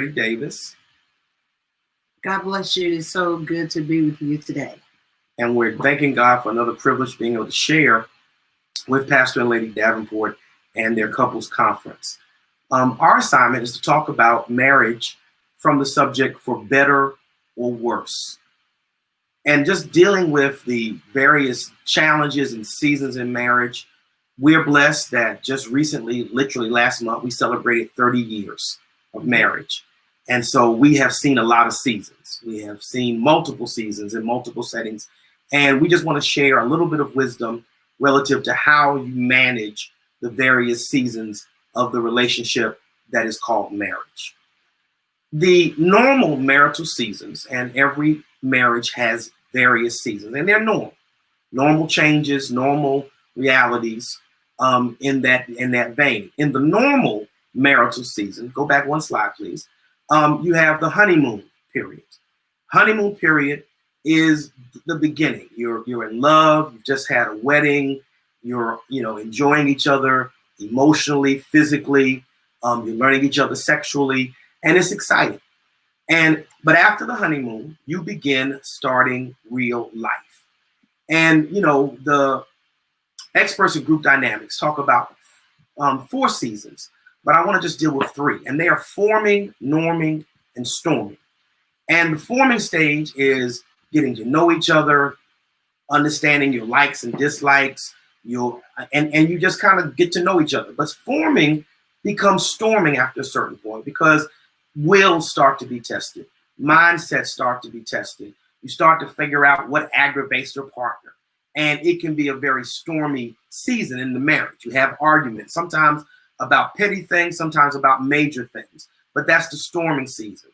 Freddie Davis. God bless you. It's so good to be with you today. And we're thanking God for another privilege being able to share with Pastor and Lady Davenport and their couples conference. Our assignment is to talk about marriage from the subject for better or worse. And just dealing with the various challenges and seasons in marriage. We're blessed that just recently, literally last month, we celebrated 30 years of marriage. And so we have seen a lot of seasons. We have seen multiple seasons in multiple settings. And we just want to share a little bit of wisdom relative to how you manage the various seasons of the relationship that is called marriage. The normal marital seasons, and every marriage has various seasons, and they're normal changes, normal realities in that vein. In the normal marital season, go back one slide, please. You have the honeymoon period. Honeymoon period is the beginning. You're in love. You've just had a wedding. You're enjoying each other emotionally, physically. You're learning each other sexually, and it's exciting. But after the honeymoon, you begin starting real life. And the experts in group dynamics talk about 4 seasons, but I want to just deal with 3, and they are forming, norming, and storming. And the forming stage is getting to know each other, understanding your likes and dislikes, and you just kind of get to know each other. But forming becomes storming after a certain point because wills start to be tested, mindsets start to be tested. You start to figure out what aggravates your partner. And it can be a very stormy season in the marriage. You have arguments, sometimes about petty things, sometimes about major things. But that's the storming season.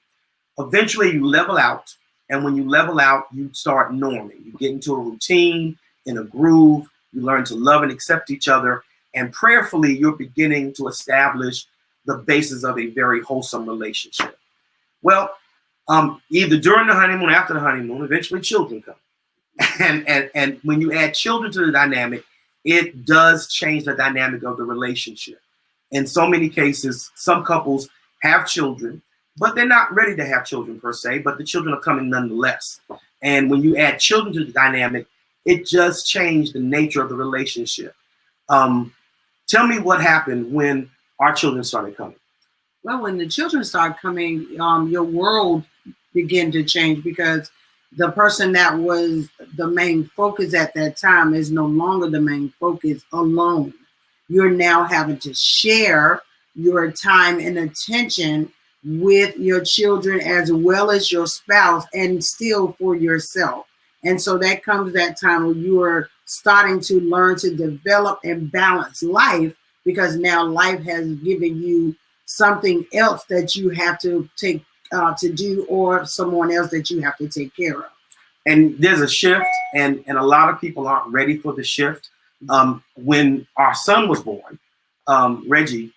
Eventually, you level out. And when you level out, you start norming. You get into a routine, in a groove. You learn to love and accept each other. And prayerfully, you're beginning to establish the basis of a very wholesome relationship. Well, either during the honeymoon, after the honeymoon, eventually children come. And when you add children to the dynamic, it does change the dynamic of the relationship. In so many cases, some couples have children, but they're not ready to have children per se, but the children are coming nonetheless. And when you add children to the dynamic, it just changed the nature of the relationship. Tell me what happened when our children started coming. Well, when the children start coming, your world began to change because the person that was the main focus at that time is no longer the main focus alone. You're now having to share your time and attention with your children as well as your spouse and still for yourself. And so that comes that time where you are starting to learn to develop and balance life because now life has given you something else that you have to take to do or someone else that you have to take care of. And there's a shift, and a lot of people aren't ready for the shift. When our son was born, Reggie,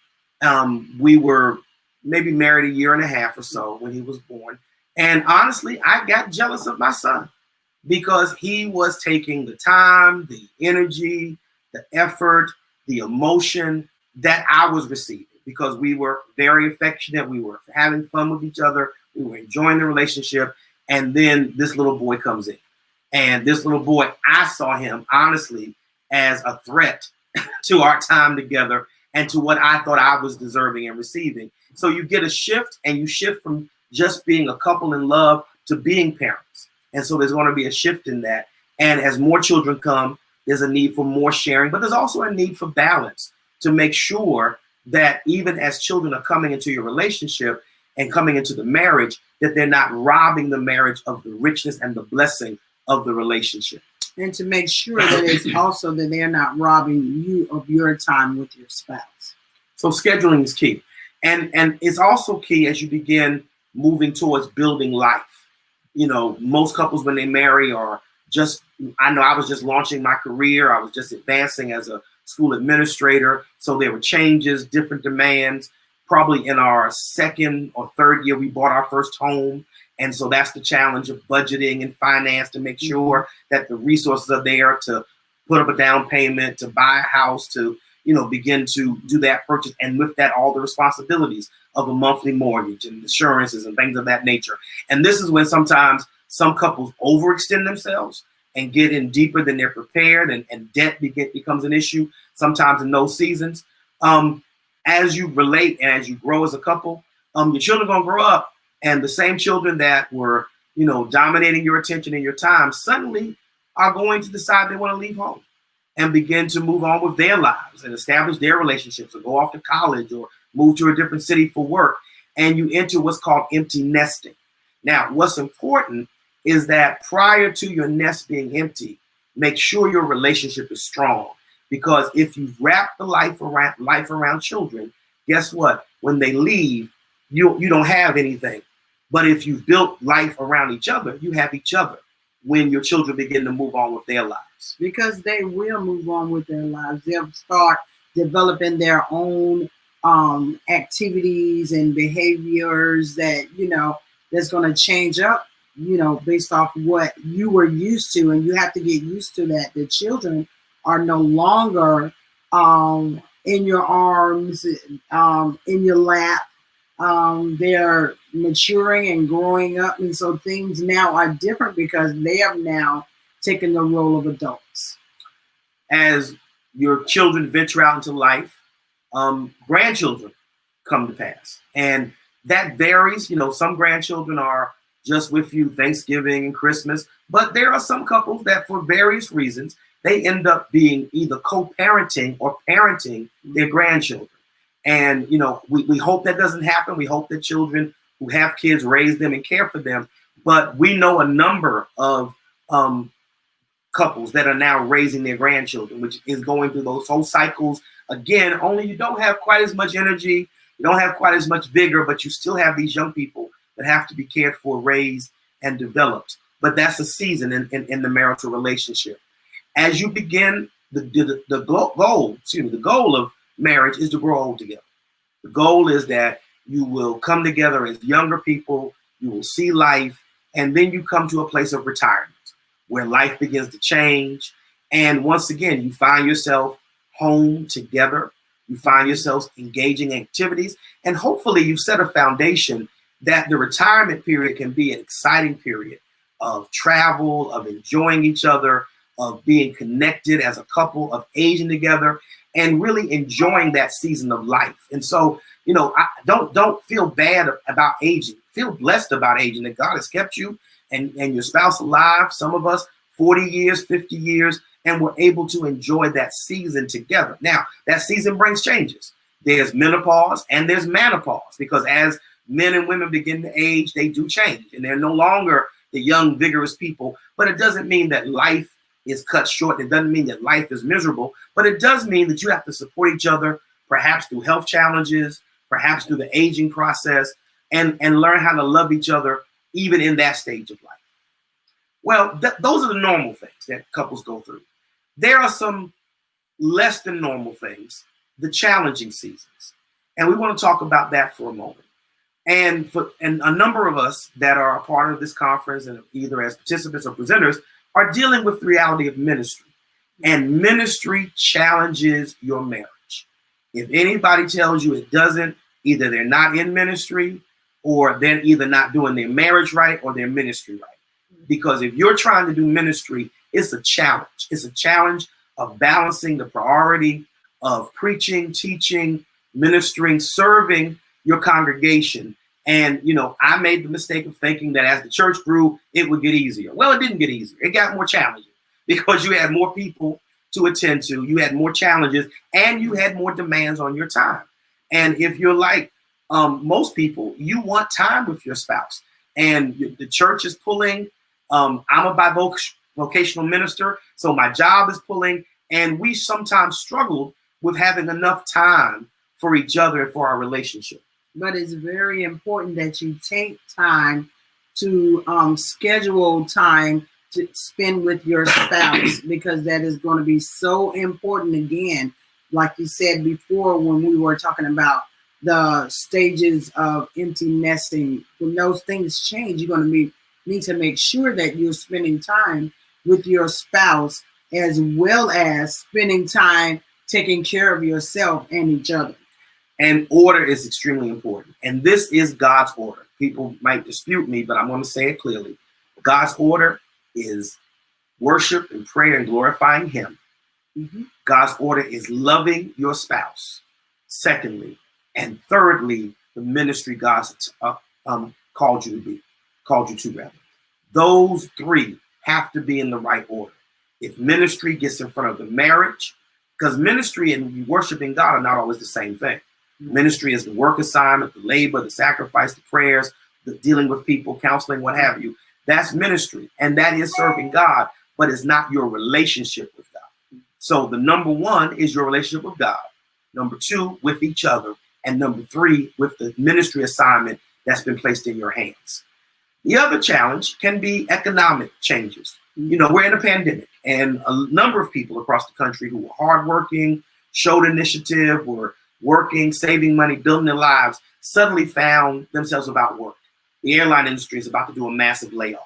we were maybe married a year and a half or so when he was born. And honestly, I got jealous of my son because he was taking the time, the energy, the effort, the emotion that I was receiving because we were very affectionate. We were having fun with each other. We were enjoying the relationship. And then this little boy comes in. And this little boy, I saw him honestly as a threat to our time together and to what I thought I was deserving and receiving. So you get a shift, and you shift from just being a couple in love to being parents. And so there's going to be a shift in that. And as more children come, there's a need for more sharing, but there's also a need for balance to make sure that even as children are coming into your relationship and coming into the marriage, that they're not robbing the marriage of the richness and the blessing of the relationship. And to make sure that it's also that they're not robbing you of your time with your spouse. So scheduling is key. And it's also key as you begin moving towards building life. Most couples when they marry are I know I was just launching my career. I was just advancing as a school administrator. So there were changes, different demands. Probably in our 2nd or 3rd year, we bought our first home. And so that's the challenge of budgeting and finance to make sure that the resources are there to put up a down payment, to buy a house, to begin to do that purchase. And with that, all the responsibilities of a monthly mortgage and insurances and things of that nature. And this is when sometimes some couples overextend themselves and get in deeper than they're prepared, and debt becomes an issue sometimes in those seasons. As you relate and as you grow as a couple, your children are going to grow up, and the same children that were, dominating your attention and your time suddenly are going to decide they want to leave home and begin to move on with their lives and establish their relationships or go off to college or move to a different city for work. And you enter what's called empty nesting. Now, what's important is that prior to your nest being empty, make sure your relationship is strong. Because if you've wrapped the life around children, guess what? When they leave, you don't have anything. But if you've built life around each other, you have each other when your children begin to move on with their lives. Because they will move on with their lives. They'll start developing their own activities and behaviors that, that's going to change up, based off what you were used to. And you have to get used to that. The children are no longer in your arms, in your lap. They're maturing and growing up. And so things now are different because they have now taken the role of adults. As your children venture out into life, grandchildren come to pass. And that varies. Some grandchildren are just with you Thanksgiving and Christmas, but there are some couples that for various reasons, they end up being either co-parenting or parenting their grandchildren. And, we hope that doesn't happen. We hope that children who have kids raise them and care for them. But we know a number of couples that are now raising their grandchildren, which is going through those whole cycles. Again, only you don't have quite as much energy. You don't have quite as much vigor, but you still have these young people that have to be cared for, raised, and developed. But that's a season in the marital relationship. As you begin, the goal of marriage is to grow old together. The goal is that you will come together as younger people, you will see life, and then you come to a place of retirement where life begins to change. And once again, you find yourself home together. You find yourselves engaging in activities, and hopefully you've set a foundation that the retirement period can be an exciting period of travel, of enjoying each other, of being connected as a couple, of aging together, and really enjoying that season of life. And so, don't feel bad about aging. Feel blessed about aging, that God has kept you and your spouse alive. Some of us 40 years, 50 years, and we're able to enjoy that season together. Now, that season brings changes. There's menopause and there's menopause, because as men and women begin to age, they do change, and they're no longer the young, vigorous people. But it doesn't mean that life is cut short. It doesn't mean that life is miserable, but it does mean that you have to support each other, perhaps through health challenges, perhaps through the aging process, and learn how to love each other even in that stage of life. Well, those are the normal things that couples go through. There are some less than normal things, the challenging seasons. And we want to talk about that for a moment. And a number of us that are a part of this conference, and either as participants or presenters, are dealing with the reality of ministry. And ministry challenges your marriage. If anybody tells you it doesn't, either they're not in ministry, or they're either not doing their marriage right or their ministry right. Because if you're trying to do ministry, it's a challenge. It's a challenge of balancing the priority of preaching, teaching, ministering, serving your congregation. And, I made the mistake of thinking that as the church grew, it would get easier. Well, it didn't get easier. It got more challenging because you had more people to attend to. You had more challenges, and you had more demands on your time. And if you're like most people, you want time with your spouse, and the church is pulling. I'm a bivocational minister, so my job is pulling, and we sometimes struggle with having enough time for each other and for our relationship. But it's very important that you take time to schedule time to spend with your spouse, because that is going to be so important. Again, like you said before, when we were talking about the stages of empty nesting, when those things change, you're going to need to make sure that you're spending time with your spouse, as well as spending time taking care of yourself and each other. And order is extremely important. And this is God's order. People might dispute me, but I'm going to say it clearly. God's order is worship and prayer and glorifying him. Mm-hmm. God's order is loving your spouse. Secondly, and thirdly, the ministry God's called you to rather. Those three have to be in the right order. If ministry gets in front of the marriage, because ministry and worshiping God are not always the same thing. Mm-hmm. Ministry is the work assignment, the labor, the sacrifice, the prayers, the dealing with people, counseling, what have you. That's ministry, and that is serving God, but it's not your relationship with God. So the number one is your relationship with God. Number two, with each other. And number three, with the ministry assignment that's been placed in your hands. The other challenge can be economic changes. You know, we're in a pandemic, and a number of people across the country who were hardworking, showed initiative, were working, saving money, building their lives, suddenly found themselves without work. The airline industry is about to do a massive layoff.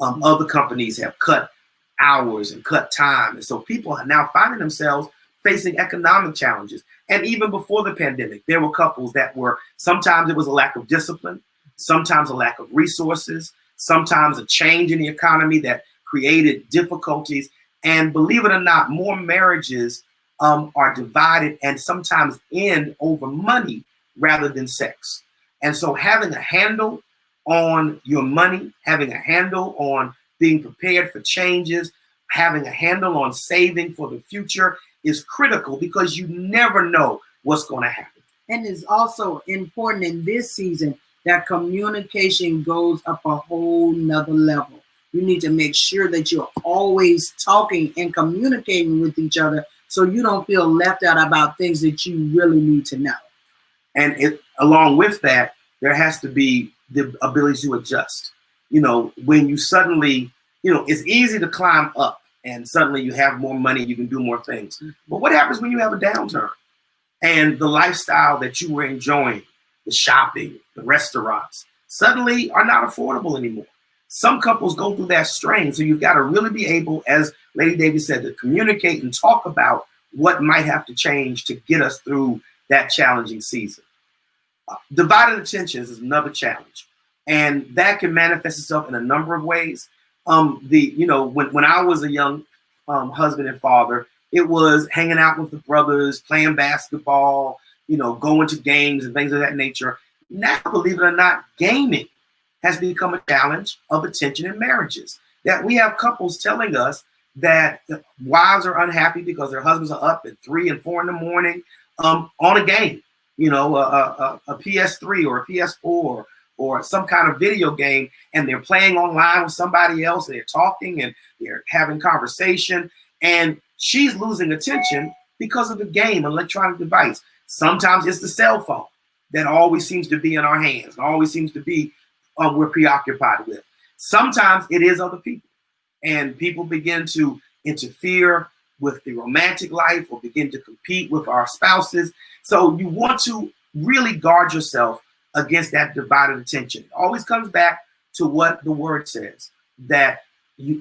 Other companies have cut hours and cut time. And so people are now finding themselves facing economic challenges. And even before the pandemic, there were couples that were, sometimes it was a lack of discipline, sometimes a lack of resources, sometimes a change in the economy that created difficulties. And believe it or not, more marriages are divided and sometimes end over money rather than sex. And so having a handle on your money, having a handle on being prepared for changes, having a handle on saving for the future is critical, because you never know what's going to happen. And it's also important in this season that communication goes up a whole nother level. You need to make sure that you're always talking and communicating with each other so you don't feel left out about things that you really need to know. And along with that, there has to be the ability to adjust. You know, when you suddenly, you know, it's easy to climb up and suddenly you have more money, you can do more things. Mm-hmm. But what happens when you have a downturn and the lifestyle that you were enjoying, the shopping, the restaurants, suddenly are not affordable anymore? Some couples go through that strain. So you've got to really be able, as Lady Davis said, to communicate and talk about what might have to change to get us through that challenging season. Divided attentions is another challenge. And that can manifest itself in a number of ways. When I was a young husband and father, it was hanging out with the brothers, playing basketball, you know, going to games and things of that nature. Now, believe it or not, gaming has become a challenge of attention in marriages. That we have couples telling us that wives are unhappy because their husbands are up at 3 and 4 in the morning on a game, you know, a PS3 or a PS4 or some kind of video game, and they're playing online with somebody else, and they're talking and they're having conversation, and she's losing attention because of the game, electronic device. Sometimes it's the cell phone that always seems to be in our hands, always seems to be we're preoccupied with. Sometimes it is other people, and people begin to interfere with the romantic life or begin to compete with our spouses. So you want to really guard yourself against that divided attention. It always comes back to what the word says, that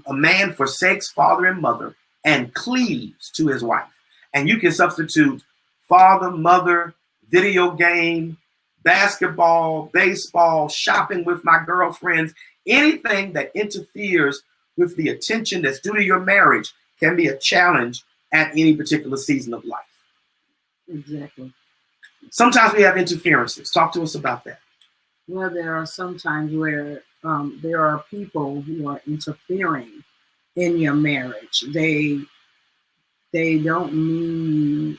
a man forsakes father and mother and cleaves to his wife. And you can substitute father, mother, video game, basketball, baseball, shopping with my girlfriends, anything that interferes with the attention that's due to your marriage can be a challenge at any particular season of life. Exactly. Sometimes we have interferences. Talk to us about that. Well, there are some times where there are people who are interfering in your marriage. They don't mean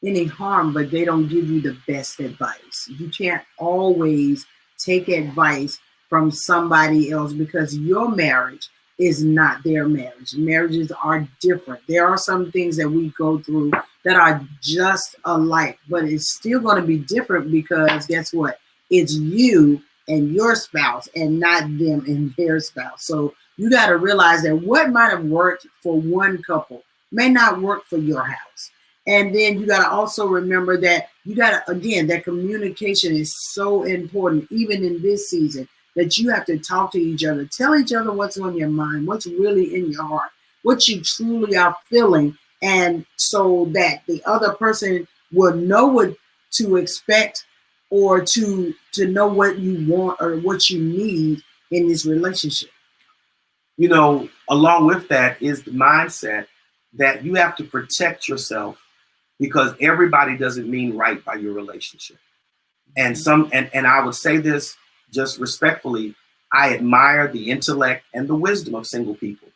any harm, but they don't give you the best advice. You can't always take advice from somebody else because your marriage is not their marriage. Marriages are different. There are some things that we go through that are just alike, but it's still going to be different because guess what? It's you and your spouse and not them and their spouse. So you got to realize that what might have worked for one couple may not work for your house. And then you got to also remember that you got to, again, that communication is so important, even in this season, that you have to talk to each other, tell each other what's on your mind, what's really in your heart, what you truly are feeling. And so that the other person will know what to expect or to know what you want or what you need in this relationship. You know, along with that is the mindset that you have to protect yourself, because everybody doesn't mean right by your relationship. And I would say this just respectfully, I admire the intellect and the wisdom of single people.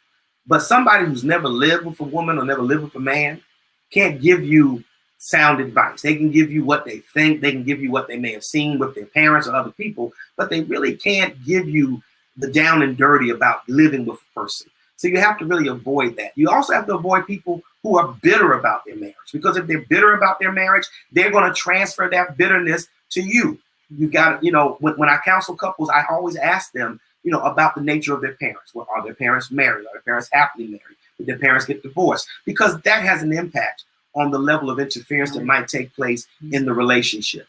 But somebody who's never lived with a woman or never lived with a man can't give you sound advice. They can give you what they think. They can give you what they may have seen with their parents or other people, but they really can't give you the down and dirty about living with a person. So you have to really avoid that. You also have to avoid people who are bitter about their marriage, because if they're bitter about their marriage, they're going to transfer that bitterness to you. You've got to, you know, when I counsel couples, I always ask them, you know, about the nature of their parents. Well, are their parents married? Are their parents happily married? Did their parents get divorced? Because that has an impact on the level of interference that might take place in the relationship.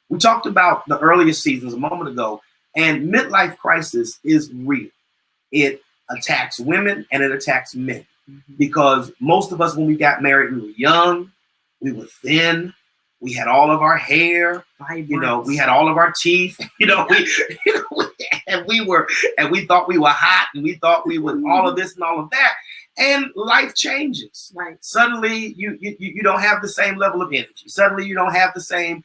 We talked about the earlier seasons a moment ago, and midlife crisis is real. It attacks women and it attacks men, because most of us, when we got married, we were young, we were thin, we had all of our hair, you know, we had all of our teeth, you know, we thought we were hot, and we thought we were all of this and all of that. And life changes. Right. Suddenly you don't have the same level of energy. Suddenly you don't have the same,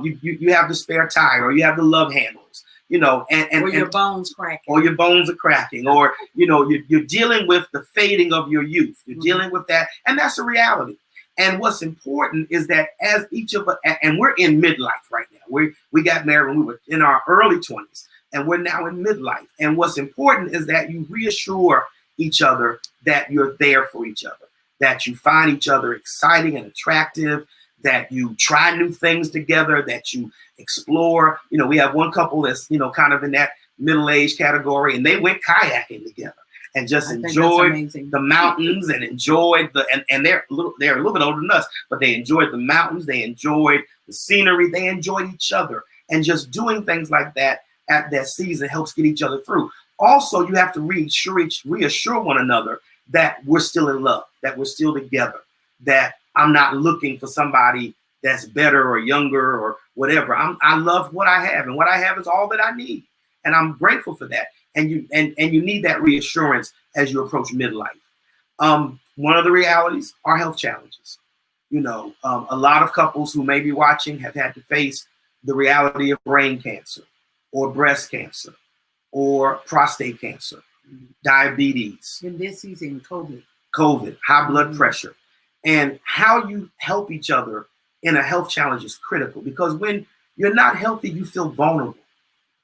you have the spare tire, or you have the love handles, you know, or your bones cracking. Or your bones are cracking, or, you know, you're dealing with the fading of your youth. You're dealing with that. And that's a reality. And what's important is that as each of us, and we're in midlife right now. We got married when we were in our early 20s, and we're now in midlife. And what's important is that you reassure each other that you're there for each other, that you find each other exciting and attractive, that you try new things together, that you explore. You know, we have one couple that's, you know, kind of in that middle-aged category, and they went kayaking together and just enjoyed the mountains and enjoyed and they're a little bit older than us, but they enjoyed the mountains, they enjoyed the scenery, they enjoyed each other. And just doing things like that at that season helps get each other through. Also, you have to reassure one another that we're still in love, that we're still together, that I'm not looking for somebody that's better or younger or whatever. I love what I have, and what I have is all that I need. And I'm grateful for that. And you need that reassurance as you approach midlife. One of the realities are health challenges. You know, a lot of couples who may be watching have had to face the reality of brain cancer or breast cancer or prostate cancer, diabetes. In this season, COVID, high blood pressure. And how you help each other in a health challenge is critical, because when you're not healthy, you feel vulnerable.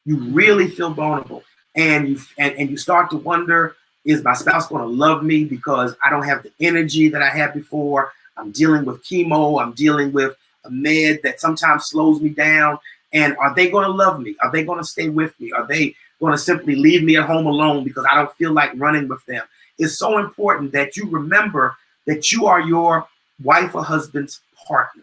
You really feel vulnerable. And you start to wonder, is my spouse going to love me because I don't have the energy that I had before? I'm dealing with chemo. I'm dealing with a med that sometimes slows me down. And are they going to love me? Are they going to stay with me? Are they going to simply leave me at home alone because I don't feel like running with them? It's so important that you remember that you are your wife or husband's partner.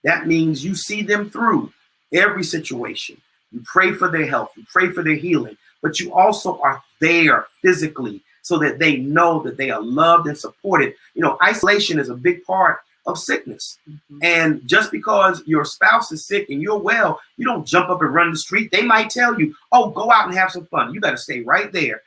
That means you see them through every situation. You pray for their health, you pray for their healing, but you also are there physically so that they know that they are loved and supported. You know, isolation is a big part of sickness. And just because your spouse is sick and you're well, you don't jump up and run the street. They might tell you, oh, go out and have some fun. You got to stay right there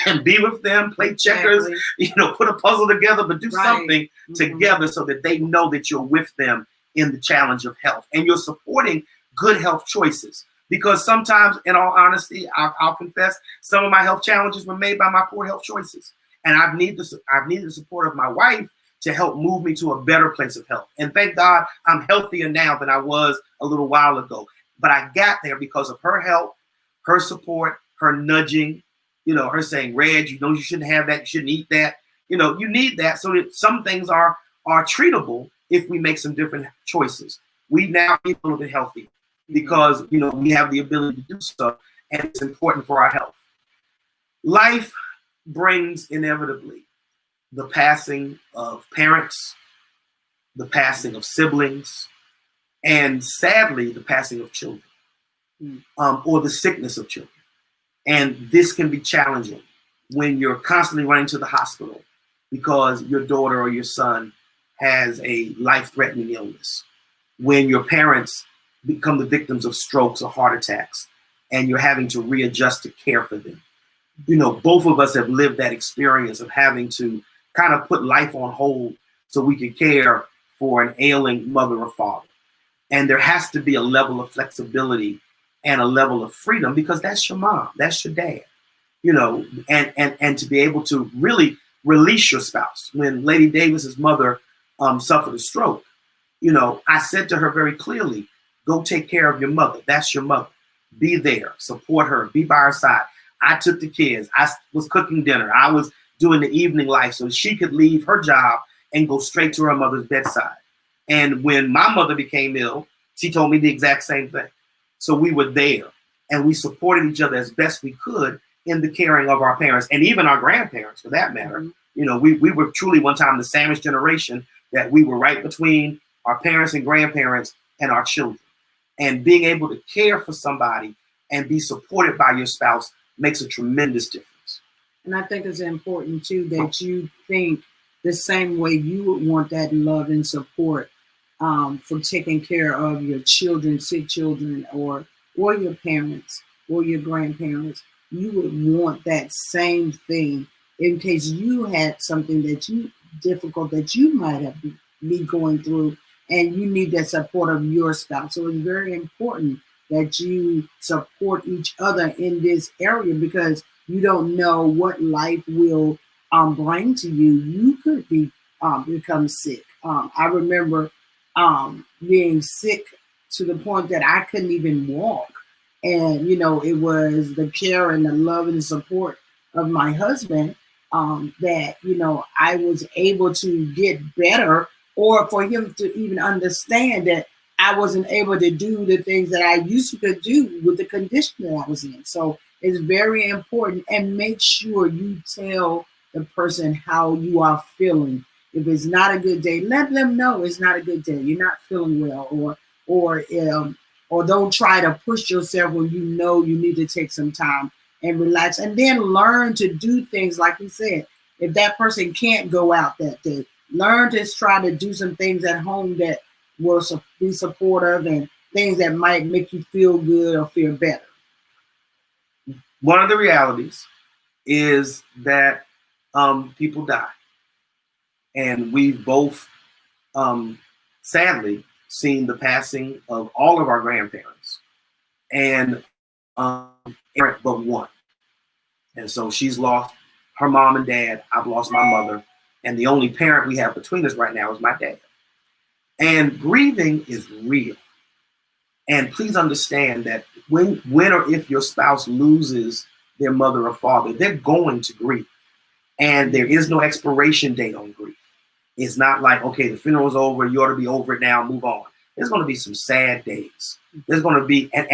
and be with them, play checkers, you know, put a puzzle together, but do something together so that they know that you're with them in the challenge of health, and you're supporting good health choices. Because sometimes, in all honesty, I'll confess, some of my health challenges were made by my poor health choices. And I've needed the support of my wife to help move me to a better place of health. And thank God I'm healthier now than I was a little while ago. But I got there because of her help, her support, her nudging, you know, her saying, Reg, you know, you shouldn't have that, you shouldn't eat that. You know, you need that so that some things are treatable if we make some different choices. We now eat a little bit healthier because, you know, we have the ability to do so, and it's important for our health. Life brings inevitably the passing of parents, the passing of siblings, and sadly, the passing of children, or the sickness of children. And this can be challenging when you're constantly running to the hospital because your daughter or your son has a life-threatening illness, when your parents become the victims of strokes or heart attacks, and you're having to readjust to care for them. You know, both of us have lived that experience of having to kind of put life on hold so we can care for an ailing mother or father. And there has to be a level of flexibility and a level of freedom, because that's your mom, that's your dad, you know, and to be able to really release your spouse. When Lady Davis's mother suffered a stroke, you know, I said to her very clearly, go take care of your mother. That's your mother. Be there, support her, be by her side. I took the kids. I was cooking dinner. I was doing the evening life so she could leave her job and go straight to her mother's bedside. And when my mother became ill, she told me the exact same thing. So we were there and we supported each other as best we could in the caring of our parents, and even our grandparents for that matter. Mm-hmm. You know, we were truly one time the sandwich generation, that we were right between our parents and grandparents and our children. And being able to care for somebody and be supported by your spouse makes a tremendous difference. And I think it's important too that you think the same way you would want that love and support for taking care of your children, sick children, or your parents or your grandparents. You would want that same thing in case you had something difficult that you might have be going through, and you need that support of your spouse. So it's very important that you support each other in this area, because you don't know what life will bring to you. You could become sick. I remember being sick to the point that I couldn't even walk. And, you know, it was the care and the love and support of my husband that, you know, I was able to get better, or for him to even understand that I wasn't able to do the things that I used to do with the condition that I was in. So it's very important, and make sure you tell the person how you are feeling. If it's not a good day, let them know it's not a good day. You're not feeling well, or don't try to push yourself when you know you need to take some time and relax, and then learn to do things like he said. If that person can't go out that day, learn to try to do some things at home that will be supportive, and things that might make you feel good or feel better. One of the realities is that people die. And we've both, sadly, seen the passing of all of our grandparents, and but one. And so she's lost her mom and dad. I've lost my mother. And the only parent we have between us right now is my dad. And grieving is real. And please understand that when or if your spouse loses their mother or father, they're going to grieve. And there is no expiration date on grief. It's not like, okay, the funeral's over, you ought to be over it now, move on. There's going to be some sad days. There's going to be, and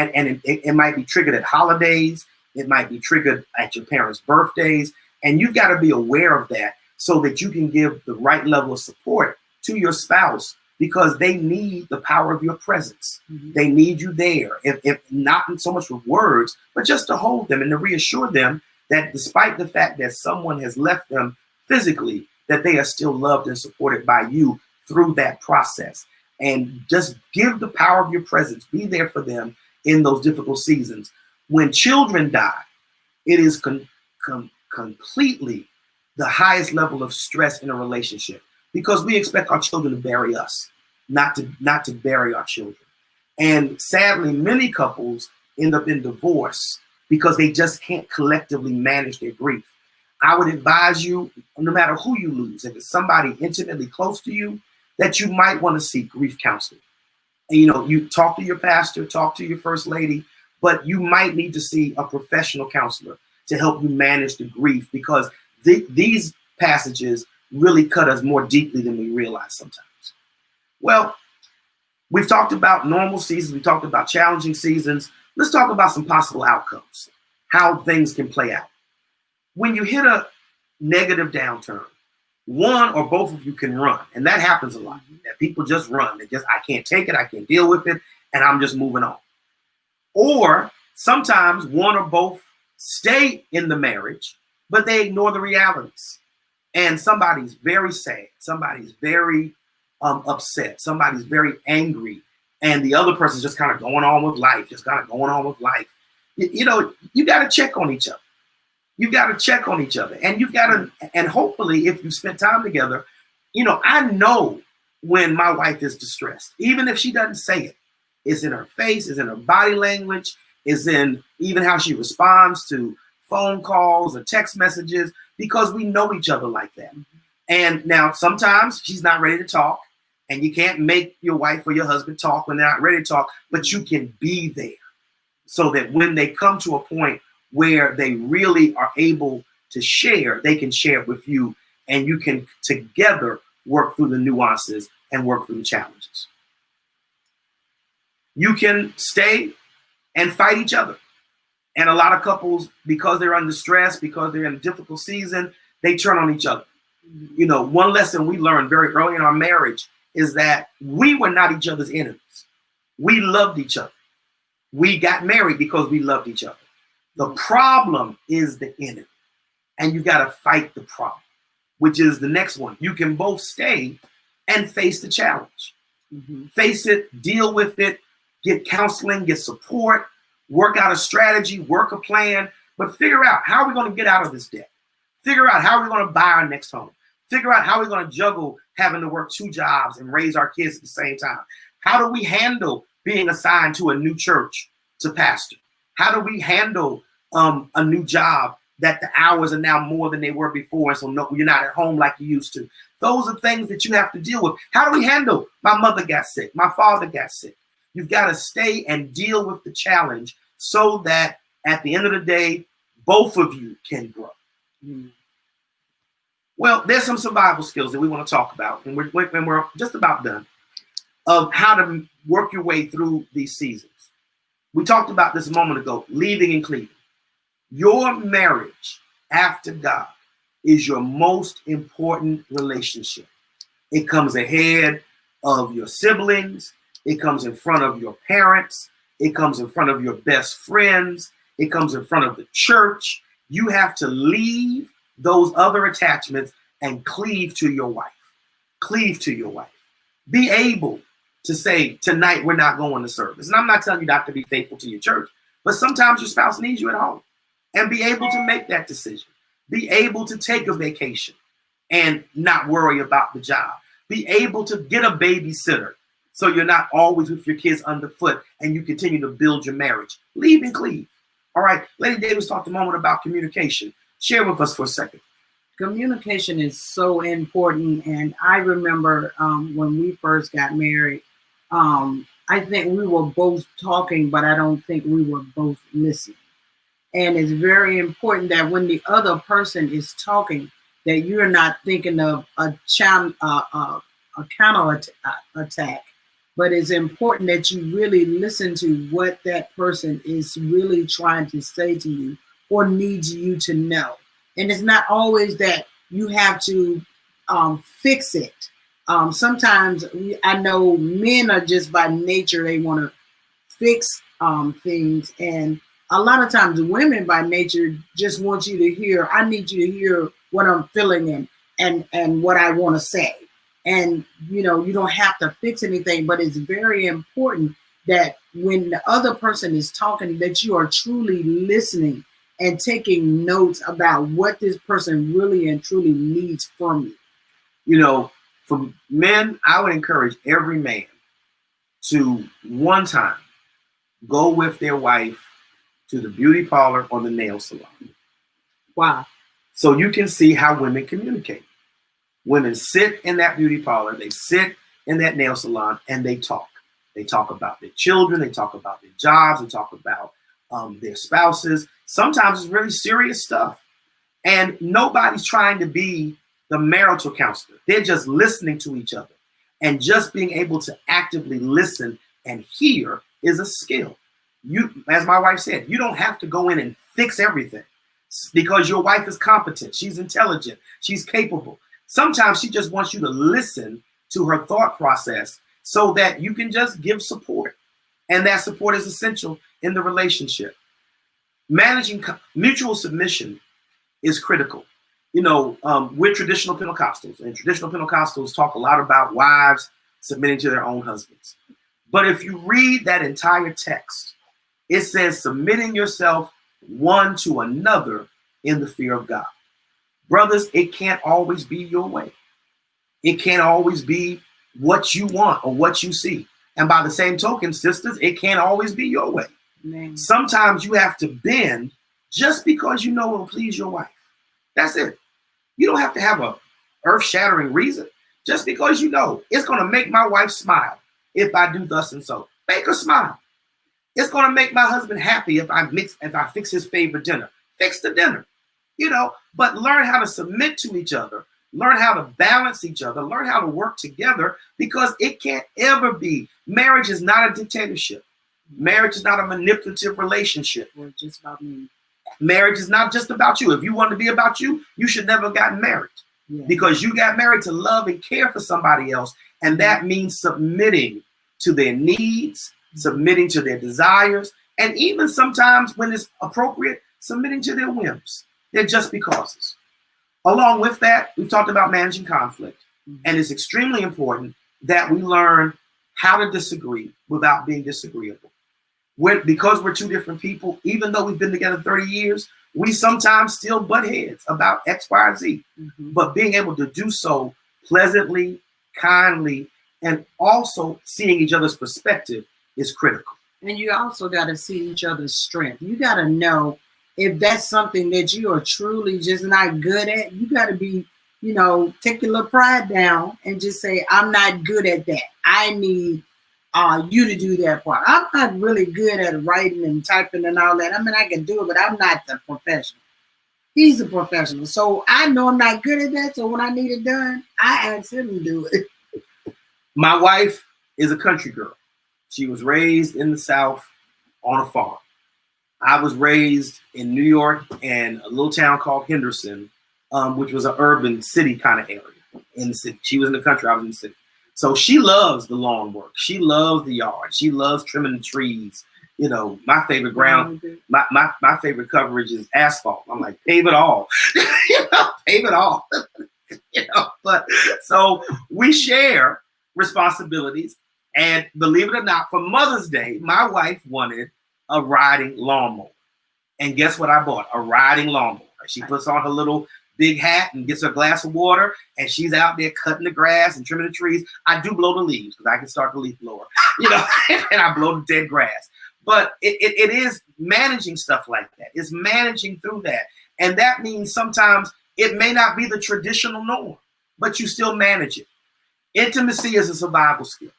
it might be triggered at holidays. It might be triggered at your parents' birthdays. And you've got to be aware of that so that you can give the right level of support to your spouse, because they need the power of your presence. Mm-hmm. They need you there, if not so much with words, but just to hold them and to reassure them that despite the fact that someone has left them physically, that they are still loved and supported by you through that process. And just give the power of your presence. Be there for them in those difficult seasons. When children die, it is completely the highest level of stress in a relationship, because we expect our children to bury us, not to bury our children. And sadly, many couples end up in divorce because they just can't collectively manage their grief. I would advise you, no matter who you lose, if it's somebody intimately close to you, that you might want to seek grief counseling. And, you know, you talk to your pastor, talk to your first lady, but you might need to see a professional counselor to help you manage the grief, because these passages really cut us more deeply than we realize sometimes. Well, we've talked about normal seasons. We talked about challenging seasons. Let's talk about some possible outcomes, how things can play out. When you hit a negative downturn, one or both of you can run. And that happens a lot. That people just run. I can't take it. I can't deal with it. And I'm just moving on. Or sometimes one or both stay in the marriage, but they ignore the realities. And somebody's very sad. Somebody's very upset. Somebody's very angry. and the other person's just kind of going on with life, you know, you got to check on each other. You've got to check on each other, and you've got to, and hopefully if you spend time together, you know, I know when my wife is distressed, even if she doesn't say it. It's in her face, it's in her body language, it's in even how she responds to phone calls or text messages, because we know each other like that. And now sometimes she's not ready to talk, and you can't make your wife or your husband talk when they're not ready to talk, but you can be there so that when they come to a point where they really are able to share, they can share it with you, and you can together work through the nuances and work through the challenges. You can stay and fight each other. And a lot of couples, because they're under stress, because they're in a difficult season, they turn on each other. You know, one lesson we learned very early in our marriage is that we were not each other's enemies. We loved each other. We got married because we loved each other. The problem is the enemy, and you got to fight the problem, which is the next one. You can both stay and face the challenge. Face it, deal with it, get counseling, get support, work out a strategy, work a plan, but figure out how are we going to get out of this debt? Figure out how we're going to buy our next home. Figure out how we're going to juggle having to work 2 jobs and raise our kids at the same time. How do we handle being assigned to a new church to pastor? How do we handle a new job that the hours are now more than they were before, and so no, you're not at home like you used to? Those are things that you have to deal with. How do we handle my mother got sick, my father got sick? You've got to stay and deal with the challenge so that at the end of the day, both of you can grow. Well, there's some survival skills that we want to talk about, and we're just about done, of how to work your way through these seasons. We talked about this a moment ago, leaving and cleaving. Your marriage after God is your most important relationship. It comes ahead of your siblings. It comes in front of your parents. It comes in front of your best friends. It comes in front of the church. You have to leave those other attachments and cleave to your wife. Cleave to your wife. Be able to say, tonight we're not going to service. And I'm not telling you not to be faithful to your church, but sometimes your spouse needs you at home. And be able to make that decision. Be able to take a vacation and not worry about the job. Be able to get a babysitter so you're not always with your kids underfoot and you continue to build your marriage. Leave and cleave. All right. Lady Davis talked a moment about communication. Share with us for a second. Communication is so important. And I remember when we first got married, I think we were both talking, but I don't think we were both listening. And it's very important that when the other person is talking, that you're not thinking of a counter attack, but it's important that you really listen to what that person is really trying to say to you or needs you to know. And it's not always that you have to fix it. Sometimes I know men are just by nature, they want to fix things. And a lot of times women by nature just want you to hear, I need you to hear what I'm feeling and what I want to say. And, you know, you don't have to fix anything, but it's very important that when the other person is talking, that you are truly listening and taking notes about what this person really and truly needs from you. You know, for men, I would encourage every man to one time go with their wife to the beauty parlor or the nail salon. Wow. So you can see how women communicate. Women sit in that beauty parlor, they sit in that nail salon, and they talk. They talk about their children, they talk about their jobs, they talk about their spouses. Sometimes it's really serious stuff. And nobody's trying to be the marital counselor. They're just listening to each other. And just being able to actively listen and hear is a skill. You, as my wife said, you don't have to go in and fix everything because your wife is competent. She's intelligent. She's capable. Sometimes she just wants you to listen to her thought process so that you can just give support. And that support is essential in the relationship. Managing mutual submission is critical. You know, we're traditional Pentecostals, and traditional Pentecostals talk a lot about wives submitting to their own husbands. But if you read that entire text, it says submitting yourself one to another in the fear of God. Brothers, it can't always be your way. It can't always be what you want or what you see. And by the same token, sisters, it can't always be your way. Amen. Sometimes you have to bend just because you know it will please your wife. That's it. You don't have to have a earth-shattering reason. Just because you know it's going to make my wife smile if I do thus and so. Make her smile. It's going to make my husband happy if I fix his favorite dinner. Fix the dinner. You know, but learn how to submit to each other. Learn how to balance each other. Learn how to work together, because it can't ever be. Marriage is not a dictatorship. Marriage is not a manipulative relationship. Or just about me. Marriage is not just about you. If you want to be about you, you should never have gotten married. Yeah. Because you got married to love and care for somebody else. And that means submitting to their needs, submitting to their desires, and even sometimes when it's appropriate, submitting to their whims. They're just becauses. Along with that, we've talked about managing conflict. And it's extremely important that we learn how to disagree without being disagreeable. Because we're two different people, even though we've been together 30 years, we sometimes still butt heads about X, Y, or Z. But being able to do so pleasantly, kindly, and also seeing each other's perspective is critical. And you also got to see each other's strength. You got to know if that's something that you are truly just not good at. You got to be, you know, take your little pride down and just say, I'm not good at that. I need you to do that part. I'm not really good at writing and typing and all that. I mean, I can do it, but I'm not the professional. He's a professional. So I know I'm not good at that. So when I need it done, I ask him to do it. My wife is a country girl. She was raised in the South on a farm. I was raised in New York and a little town called Henderson, which was an urban city kind of area in the city. She was in the country, I was in the city. So she loves the lawn work. She loves the yard. She loves trimming the trees. You know, my favorite ground, my favorite coverage is asphalt. I'm like, pave it all. You know, pave it all. You know, but so we share responsibilities. And believe it or not, for Mother's Day, my wife wanted a riding lawnmower. And guess what I bought? A riding lawnmower. She puts on her little big hat and gets her glass of water, and she's out there cutting the grass and trimming the trees. I do blow the leaves because I can start the leaf blower, you know, and I blow the dead grass. But it is managing stuff like that. It's managing through that. And that means sometimes it may not be the traditional norm, but you still manage it. Intimacy is a survival skill.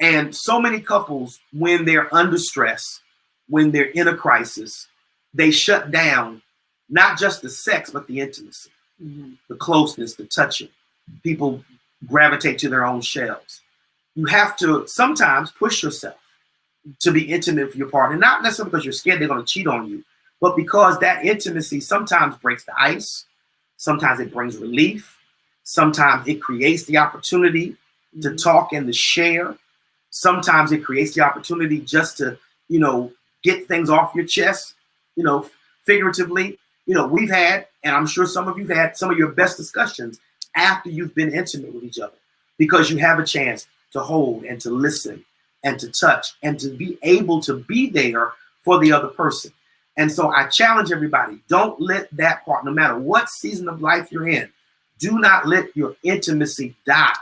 And so many couples, when they're under stress, when they're in a crisis, they shut down not just the sex, but the intimacy, the closeness, the touching. People gravitate to their own shells. You have to sometimes push yourself to be intimate with your partner, not necessarily because you're scared they're going to cheat on you, but because that intimacy sometimes breaks the ice. Sometimes it brings relief. Sometimes it creates the opportunity to talk and to share. Sometimes it creates the opportunity just to, you know, get things off your chest, you know, figuratively. You know, we've had, and I'm sure some of you've had some of your best discussions after you've been intimate with each other, because you have a chance to hold and to listen and to touch and to be able to be there for the other person. And so I challenge everybody, don't let that part, no matter what season of life you're in, do not let your intimacy die.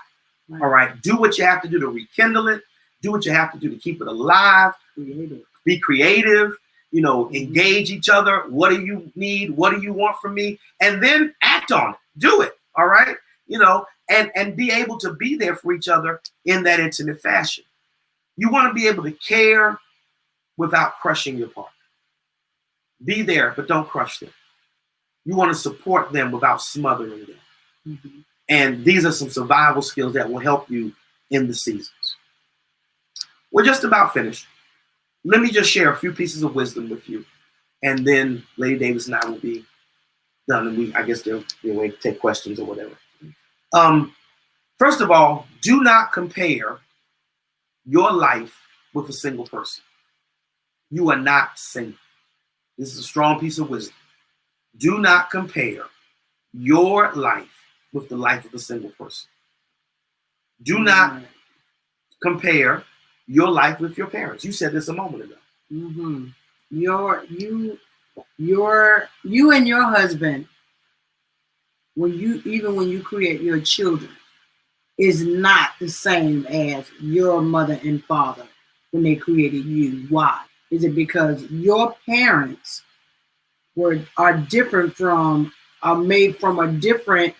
Right. All right. Do what you have to do to rekindle it. Do what you have to do to keep it alive. Be creative. You know, engage each other. What do you need? What do you want from me? And then act on it. Do it. All right. You know, and be able to be there for each other in that intimate fashion. You want to be able to care without crushing your partner. Be there, but don't crush them. You want to support them without smothering them. And these are some survival skills that will help you in the seasons. We're just about finished. Let me just share a few pieces of wisdom with you, and then Lady Davis and I will be done, and I guess they'll wait to take questions or whatever. First of all, do not compare your life with a single person. You are not single. This is a strong piece of wisdom. Do not compare your life with the life of a single person. Do not compare your life with your parents. You said this a moment ago. Mm-hmm. You and your husband, when you create your children, is not the same as your mother and father when they created you. Why? Is it because your parents are different are made from a different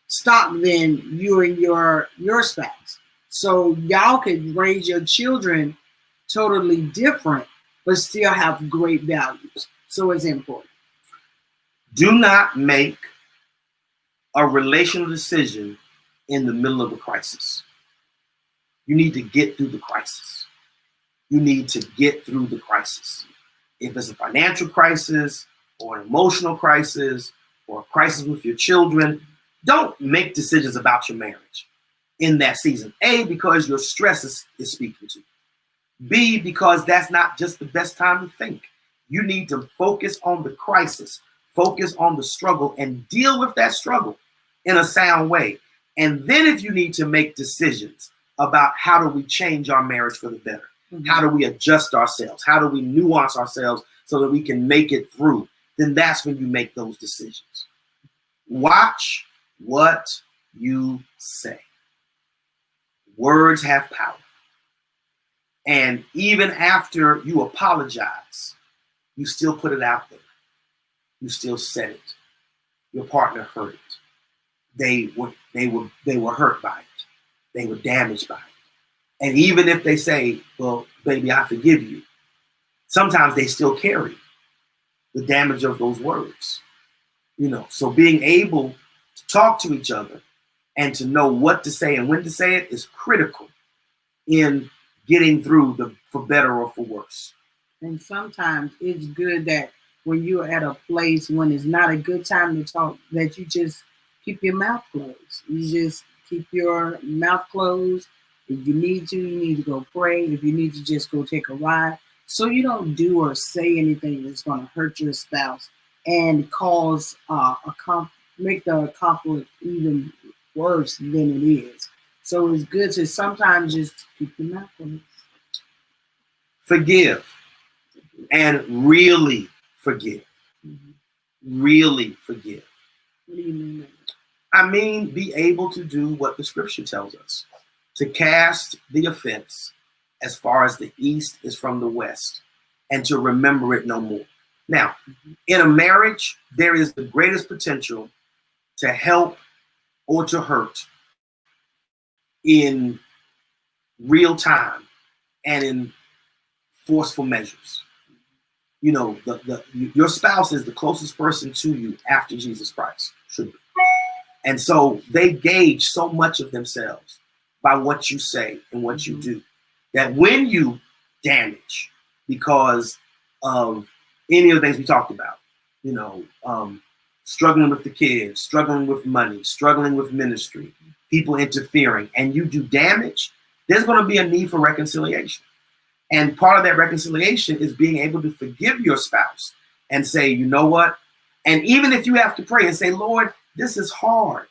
stock than you and your spouse? So y'all could raise your children totally different, but still have great values. So it's important. Do not make a relational decision in the middle of a crisis. You need to get through the crisis. You need to get through the crisis. If it's a financial crisis or an emotional crisis or a crisis with your children, don't make decisions about your marriage in that season. A, because your stress is speaking to you. B, because that's not just the best time to think. You need to focus on the crisis, focus on the struggle, and deal with that struggle in a sound way. And then if you need to make decisions about how do we change our marriage for the better, how do we adjust ourselves, how do we nuance ourselves so that we can make it through, then that's when you make those decisions. Watch what you say. Words have power. And even after you apologize, you still put it out there. You still said it. Your partner heard it. They were hurt by it. They were damaged by it. And even if they say, well, baby, I forgive you, sometimes they still carry the damage of those words. So being able to talk to each other and to know what to say and when to say it is critical in getting through for better or for worse. And sometimes it's good that when you're at a place when it's not a good time to talk, that you just keep your mouth closed. You just keep your mouth closed. If you need to go pray. If you need to just go take a ride. So you don't do or say anything that's going to hurt your spouse and cause make the conflict even worse than it is. So it's good to sometimes just keep your mouth closed. Forgive and really forgive. Mm-hmm. Really forgive. What do you mean? I mean, be able to do what the scripture tells us, to cast the offense as far as the east is from the west, and to remember it no more. Now, in a marriage, there is the greatest potential to help or to hurt in real time and in forceful measures. Your spouse is the closest person to you after Jesus Christ, should be. And so they gauge so much of themselves by what you say and what you do, that when you damage because of any of the things we talked about, struggling with the kids, struggling with money, struggling with ministry, people interfering, and you do damage, there's going to be a need for reconciliation. And part of that reconciliation is being able to forgive your spouse and say, you know what? And even if you have to pray and say, Lord, this is hard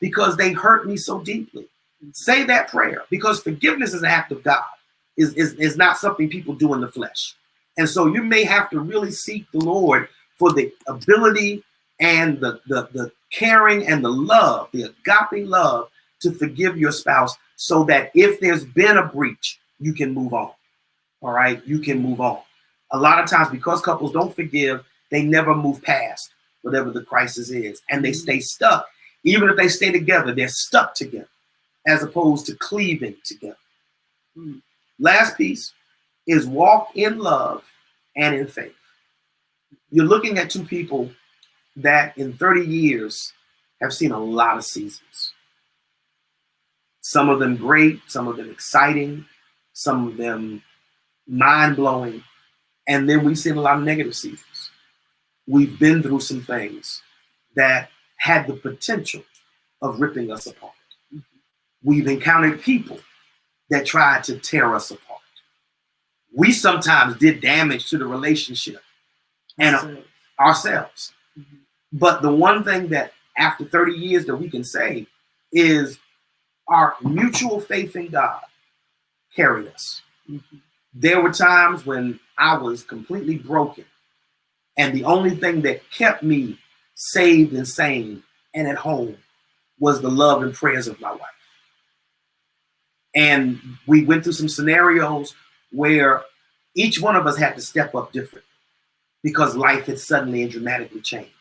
because they hurt me so deeply. Say that prayer, because forgiveness is an act of God. Is not something people do in the flesh. And so you may have to really seek the Lord for the ability and the caring and the love, the agape love, to forgive your spouse, so that if there's been a breach, you can move on. All right, you can move on. A lot of times, because couples don't forgive, they never move past whatever the crisis is, and they stay stuck. Even if they stay together, they're stuck together, as opposed to cleaving together. Last piece is walk in love and in faith. You're looking at two people that in 30 years have seen a lot of seasons. Some of them great, some of them exciting, some of them mind-blowing, and then we've seen a lot of negative seasons. We've been through some things that had the potential of ripping us apart. We've encountered people that tried to tear us apart. We sometimes did damage to the relationship and ourselves. But the one thing that after 30 years that we can say is our mutual faith in God carried us. Mhm. There were times when I was completely broken, and the only thing that kept me saved and sane and at home was the love and prayers of my wife. And we went through some scenarios where each one of us had to step up differently because life had suddenly and dramatically changed.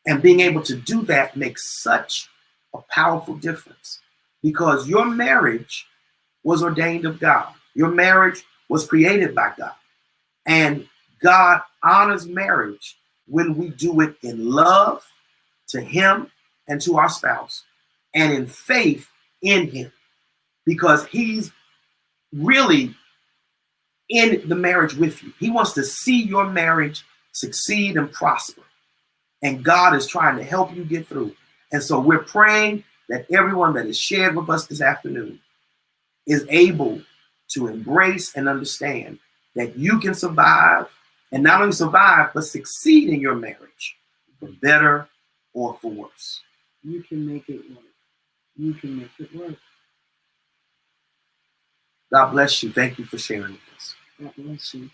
And being able to do that makes such a powerful difference because your marriage was ordained of God. Your marriage was created by God. And God honors marriage when we do it in love to Him and to our spouse and in faith in Him because He's really in the marriage with you. He wants to see your marriage succeed and prosper. And God is trying to help you get through. And so we're praying that everyone that is shared with us this afternoon is able to embrace and understand that you can survive, and not only survive, but succeed in your marriage, for better or for worse. You can make it work. You can make it work. God bless you. Thank you for sharing with us. God bless you.